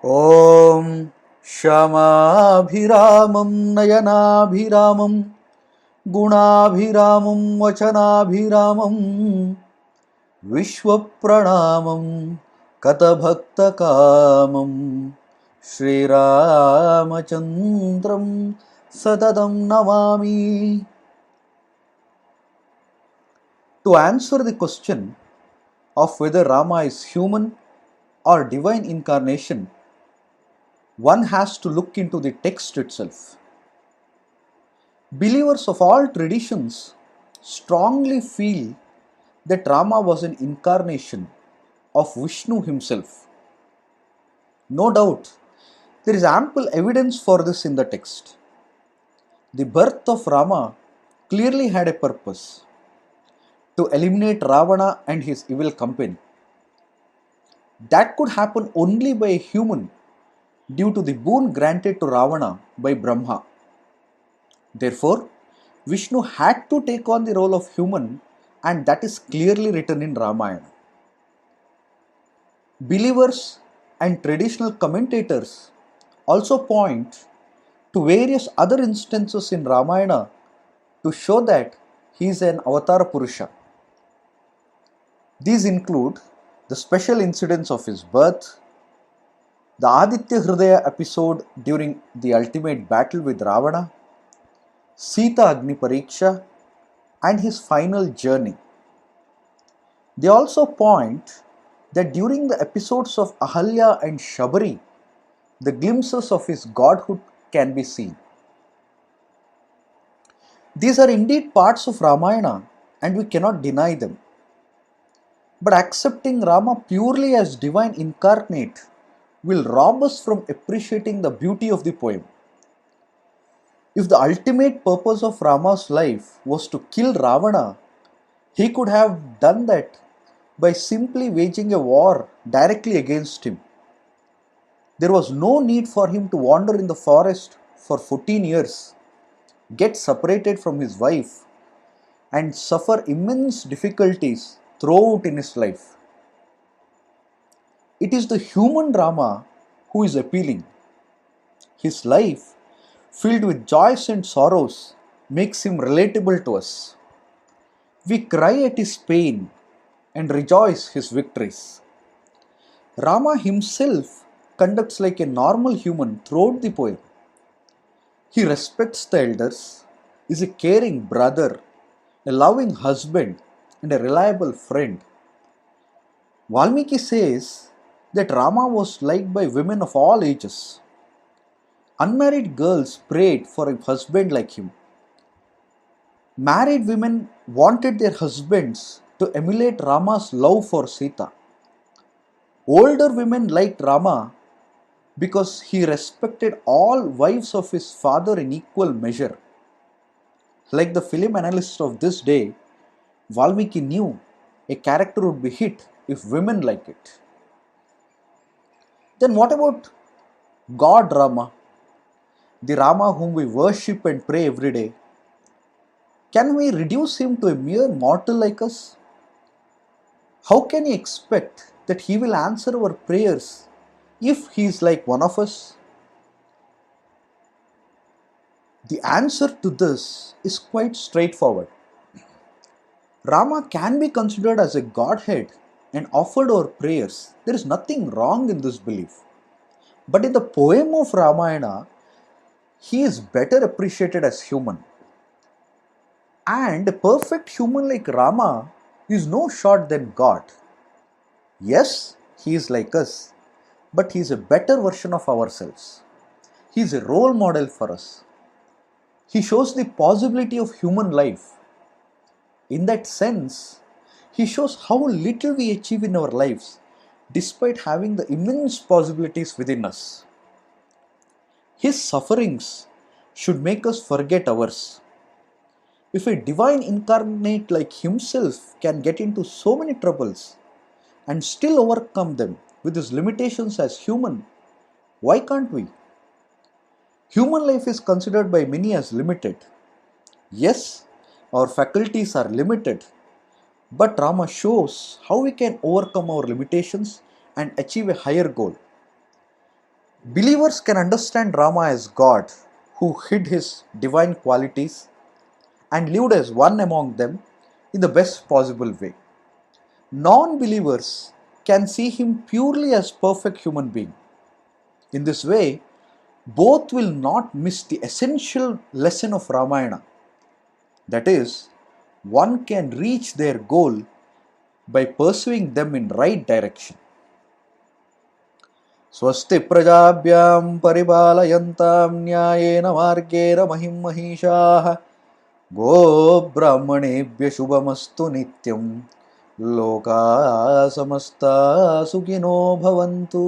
ॐ क्षमाभिरामं नयनाभिरामं गुणाभिरामं वचनाभिरामं विश्वप्रणामं कतभक्तकामं श्रीरामचन्द्रं सततं Namami. To answer the question of whether Rama is human or divine incarnation, one has to look into the text itself. Believers of all traditions strongly feel that Rama was an incarnation of Vishnu himself. No doubt, there is ample evidence for this in the text. The birth of Rama clearly had a purpose: to eliminate Ravana and his evil company. That could happen only by a human due to the boon granted to Ravana by Brahma. Therefore, Vishnu had to take on the role of human, and that is clearly written in Ramayana. Believers and traditional commentators also point to various other instances in Ramayana to show that he is an Avatar Purusha. These include the special incidents of his birth, the Aditya Hridaya episode during the ultimate battle with Ravana, Sita Agni Pariksha, and his final journey. They also point that during the episodes of Ahalya and Shabari, the glimpses of his godhood can be seen. These are indeed parts of Ramayana and we cannot deny them. But accepting Rama purely as divine incarnate will rob us from appreciating the beauty of the poem. If the ultimate purpose of Rama's life was to kill Ravana, he could have done that by simply waging a war directly against him. There was no need for him to wander in the forest for 14 years, get separated from his wife, and suffer immense difficulties throughout in his life. It is the human Rama who is appealing. His life, filled with joys and sorrows, makes him relatable to us. We cry at his pain and rejoice his victories. Rama himself conducts like a normal human throughout the poem. He respects the elders, is a caring brother, a loving husband, and a reliable friend. Valmiki says that Rama was liked by women of all ages. Unmarried girls prayed for a husband like him. Married women wanted their husbands to emulate Rama's love for Sita. Older women liked Rama because he respected all wives of his father in equal measure. Like the film analyst of this day, Valmiki knew a character would be hit if women like it. Then what about God Rama, the Rama whom we worship and pray every day? Can we reduce him to a mere mortal like us? How can we expect that he will answer our prayers if he is like one of us? The answer to this is quite straightforward. Rama can be considered as a godhead and offered our prayers. There is nothing wrong in this belief. But in the poem of Ramayana, he is better appreciated as human. And a perfect human like Rama is no short than God. Yes, he is like us, but he is a better version of ourselves. He is a role model for us. He shows the possibility of human life. In that sense, he shows how little we achieve in our lives despite having the immense possibilities within us. His sufferings should make us forget ours. If a divine incarnate like himself can get into so many troubles and still overcome them with his limitations as human, why can't we? Human life is considered by many as limited. Yes, our faculties are limited, but Rama shows how we can overcome our limitations and achieve a higher goal. Believers can understand Rama as God who hid his divine qualities and lived as one among them in the best possible way. Non believers can see him purely as perfect human being. In this way, both will not miss the essential lesson of Ramayana. That is, one can reach their goal by pursuing them in right direction. स्वस्ति प्रजाभ्यां परिपालयन्तां न्यायेन मार्गेण महिं महिषाः गोब्राह्मणेभ्यः शुभमस्तु नित्यं लोकाः समस्ताः सुखिनो भवन्तु।